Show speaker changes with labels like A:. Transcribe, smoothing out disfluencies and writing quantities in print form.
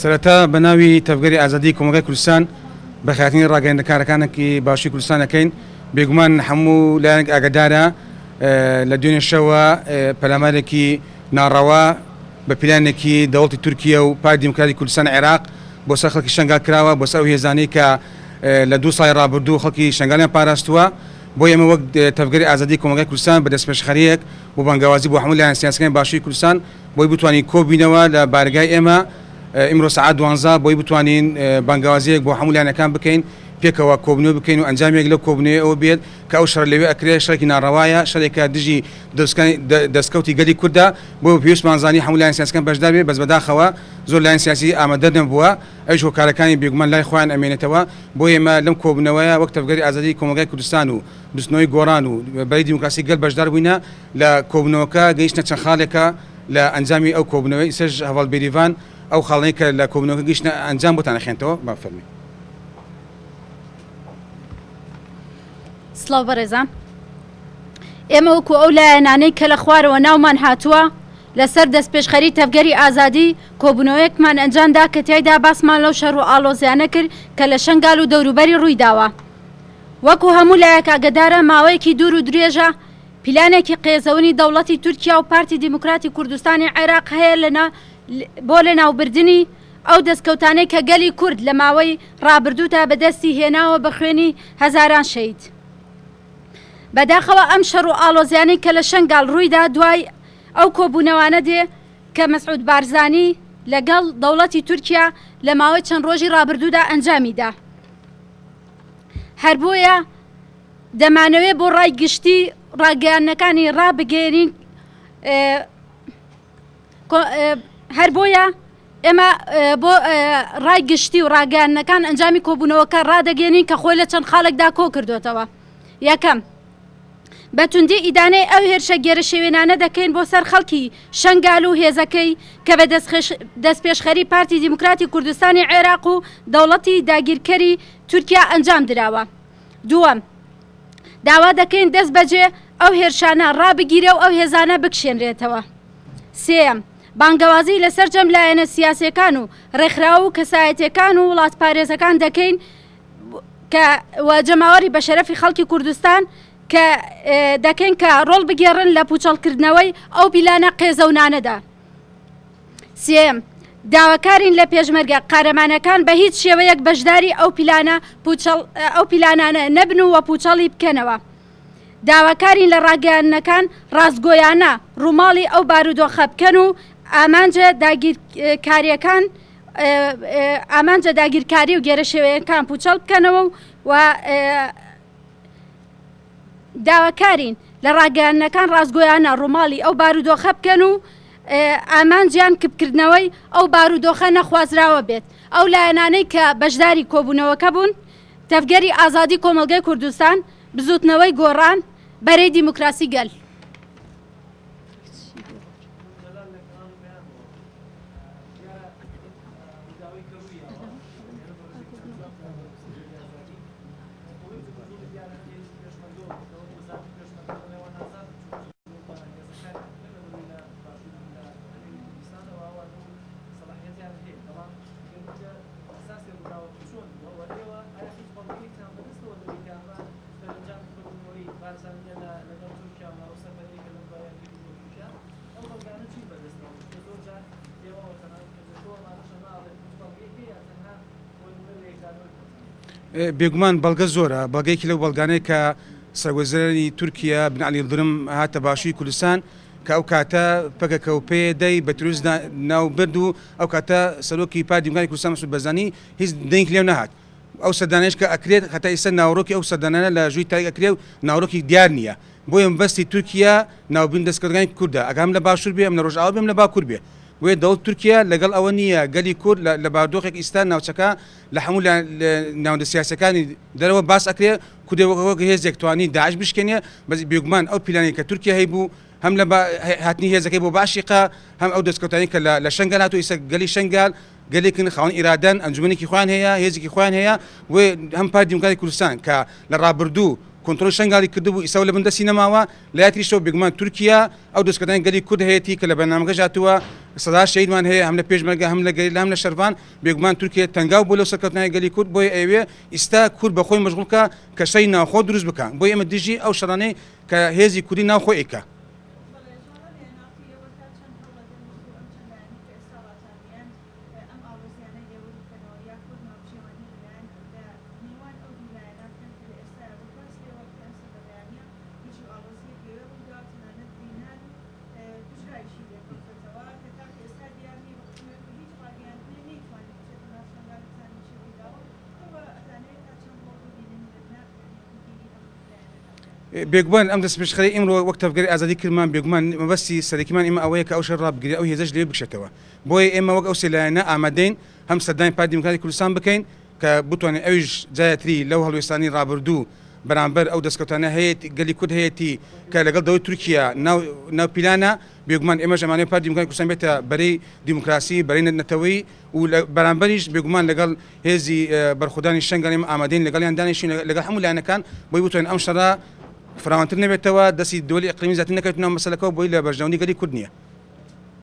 A: سرەتا بەناوی تەفگەری ئازادی کۆمەڵگەی کوردستان بە خاتنی ڕاگەیەندەکارەکانێکی باشی کوردستان دەکەین. بێگومان هەموو لایەنێک ئاگادارە لە دوێنێ شەوە پەلامارێکی ناڕەوا بە پلانێکی دەوڵەتی تورکیا و پارتی دیموکراتی کوردستان عێراق بۆ سەر خەڵکی شنگال کراوە بۆ سەر ئەو هێزانەی کە لە 2 ساڵی ڕابردوو خەڵکی شنگالیان پاراستووە. بۆ ئێمە وەک تەفگەری ئازادی کۆمەڵگەی کوردستان بە دەستپێشخەریەک بۆ بانگەوازی بۆ هەموو لایەن سیاسیەکانی باشووری کوردستان بۆی بتوانین کۆبینەوە لە بارگای ئێمە ئیمڕۆ سەعات 12 بۆی بتوانین بانگەوازیەک بۆ هەموو لایەنەکان بکەین، پێکەوە کۆبنەوە بکەین و ئەنجامێک لەو کۆبنەوەی ئەوە بێت کە ئەو شەڕ لەوێ ئەکرێت شەڕێکی ناڕەوایە، شەڕێکە دژی دەستکەوتی گەلی کووردا بۆ پێویستمانزانی هەموو لایەن سیاسیەکان بەشدار بێت. بەس بەداخەوە زۆر لایەن سیاسی ئامادە نەبووە، ئەویش هۆکارەکانی بێگومان لای خۆیان ئەمێنێتەوە. بۆ ئێمە لەم کۆبنەوەیە وەک تەفگەری ئازادی کۆمەڵگەی کوردستان و بستنەوەی گۆڕان و بەری دیموکراسی گەل بەشدار بووینە لە کۆبنەوەکە گەیشتە چەند خاڵێکە لە ئەنجامی ئەو کۆبنەوەی ئیسەش هەواڵبێریڤان ئەو خاڵەی کە لە کۆبنەوەکە گەیشتە ئەنجام بۆتان نەخێنتەوە بافەرمی.
B: سڵاو بەڕێزان، ئێمە وەکو ئەو لایەنانەی کە لە خوارەوە ناومان هاتووە لەسەر دەستپێشخەری تەفگەری ئازادی کۆبوونەوەیەکمان ئەنجامدا کە تیایدا باسمان لەو شەڕ و ئاڵۆزیانە کرد کە لە شنگال و دەوروبەری ڕووی داوە. وەکو هەموو لایەک ئاگادارە ماوەیەکی دوور و درێژە پیلانێکی قێزەونی دەوڵەتی تورکیا و پارتی دیموکراتی کوردستانی عێراق هەیە بۆ لە ناوبردنی ئەو دەستکەوتانەی کە گەلی کورد لە ماوەی ڕابردوودا بەدەستی هێناوە بە خوێنی هەزاران شەید. بەداخەوە ئەم شەڕ و ئاڵۆزیانەی کە لە شنگال ڕوویدا دوای ئەو کۆبوونەوانە دێ کە مەسعود بارزانی لەگەڵ دەوڵەتی تورکیا لە ماوەی چەند ڕۆژی ڕابردوودا ئەنجامیدا. هەر بۆیە دەمانەوێت بۆ ڕای گشتی ڕاگەیاندنەکانی ڕابگەێنین، هەر بۆیە ئێمە بۆ ڕای گشتی و ڕاگەیاندنەکان ئەنجامی کۆبوونەوەکە ڕادەگەێنین کە خۆی لە چەند خاڵێکدا کۆ کردوێتەوە. یەکەم، بەتوندی ئیدانەی ئەو هێرشە گێرە شێوێنانە دەکەین بۆ سەر خەڵکی شنگال و هێزەکەی کە بە دەستپێشخەری پارتی دیموکراتی کوردستانی عێراق و دەوڵەتی داگیرکەری تورکیا ئەنجام دراوە. دووەم، داوا دەکەین دەست بەجێ ئەو هێرشانە ڕابگیرێ و ئەو هێزانە بکشێنرێتەوە. سێم، بانگەوازی لەسەر جەم لایەنە سیاسیەکان و ڕێکخراوە و کەسایەتیەکان و وڵات پارێزەکان دەکەین کە جەماوەری بە شەرەفی خەڵکی کوردستان کە دەکەین کە ڕۆڵ بگێڕن لە پوچەڵکردنەوەی ئەو پیلانە قێزەونانەدا. سێم، داواکارین لە پێشمەرگە قارەمانەکان بە هیچ شێوەیەک بەشداری ئەو پیلانانە نەبن و وە پوچەڵی بکەنەوە. داواکارین لە ڕاگەیاندنەکان ڕاستگۆیانە ڕووماڵی ئەو بارودۆخە بکەن و ئامانجە داگیرکاری و گێرە شێوەیەکان پوچەڵ بکەنەوە و داواکارین لە ڕاگەیاندنەکان ڕاستگۆیانە ڕووماڵی ئەو بارودۆخە بکەن و ئامانجیان کبکردنەوەی ئەو بارودۆخە نەخوازراوە بێت. ئەو لایەنانەی کە بەشداری کۆبوونەوەکە بوون، تەفگەری ئازادی کۆمەڵگەی کوردستان، بزوتنەوەی گۆڕان، بەرەی دیموکراسی گەل.
A: بێگومان بەڵگە زۆرە، بەڵگەیەکی لەو بەڵگانەی کە سەرۆکوەزیری تورکیا بن عەلی یڵدرم هاتە باشووری کوردستان کە ئەو کاتە پەکەکە و پێدەی بە تروریست ناوبرد و ئەو کاتە سەرۆکی پارتی دیموکراتی کوردستان مەسعود بەرزانی هیچ دەنگی لێو نەهات. ئەو سەردانیش کە ئەکرێت هەتا ئێستا ناوڕۆکی ئەو سەردانانە لە ژووی تاریک ئەکرێ و ناوڕۆکی دیار نییە. بۆیە مەبەستی تورکیا ناوبین دەستکەوتەکانی کووردە، ئەگەم لە باشوور بێ ئەم لە ڕۆژئاوا بێم لە باکوور بێ. بۆیە دەوڵەتی تورکیا لەگەڵ ئەوە نییە گەلی کورد لە بارودۆخێک ئیستا ناوچەکە لە هەموو ناوەندە سیاسەکانی دەرەوە باس ئەکرێ کوردێک هێزێک توانی داعش بشکێنێ. بەس بێگومان ئەو پیلانی کە تورکیا هەیبوو هەم لە هاتنی هێزەکەی بۆ باشیقا، هەم ئەو دەستکەوتانی کە لە شنگال هاتووە ئێستا گەلی شنگال گەلێکن خاوەن ئیرادەن ئەنجومەنێکی خۆیان هەیە، هێزێکی خۆیان هەیە، و هەم پارتی دیموکراتی کوردستان کە لە ڕابردوو کۆنتڕۆل شنگالی کردبوو ئیسا لە بندە سینەماوە لە یاتریشەوە بێگومان تورکیا ئەو دەستکەوتانی گەلی کورد هەیەی کە لە بەرنامەکە هاتووە سەدا شەیدمان هەیە هەم لە پێشمەرگە هەم لە گەلی هەم لە شەرڤان بێگومان تورکیا تەنگاو بۆ لەو سەرکەوتنەوەی گەلی کورد بۆی ئەوێ ئیستا کورد بەخۆی مەشغوڵ بکە کە شەی ناوخۆ دروست بکە بۆی ئێمە دژی ئەو شەڕانەی کە هێزی کوردی ناوخۆی ئەیکا. بێگومان ئەم دەست پێشخەری ئێمڕۆ وەک تەفگەری ئازادی کردمان بێگومان مەبەستی سەرەکیمان ئێمە ئەوەیە کە ئەو شەڕ ڕابگیری ئەو هێزەش لێ بکشێتەوە بۆیە ئێمە وەک ئەو سێلایەنە ئامادەین هەم سەردانی پارتی دیموکراتی کوردستان بکەین کە بتوانێت ئەویش جایەتری لەو هەڵوێستانی ڕابردوو بەرامبەر ئەو دەستکەوتانە هەیە گەلی کورد هەیەی کە لەگەڵ دەوڵەتی تورکیا ناو پیلانە بێگومان ئێمە ژەمانەی پارتی دیموکراتی کوردستان بێتە بەرەی دیموکراسی بەرەی نەتەوەی و بەرامبەریش بێگومان لەگەڵ هێزی بەرخودانی شەنگان ئێمە ئامادەین لەگەڵیان دانیشین لەگەڵ هەموو لایەنەکان بۆی بتوانین ئەم شەڕە فراوانتر نەبێتەوە دەستی دۆلی ئەقلیمی زیاتر نەکەوێتنەوە مەسەلەکە بۆی لە بەرژەوەندی گەلی کورد نییە.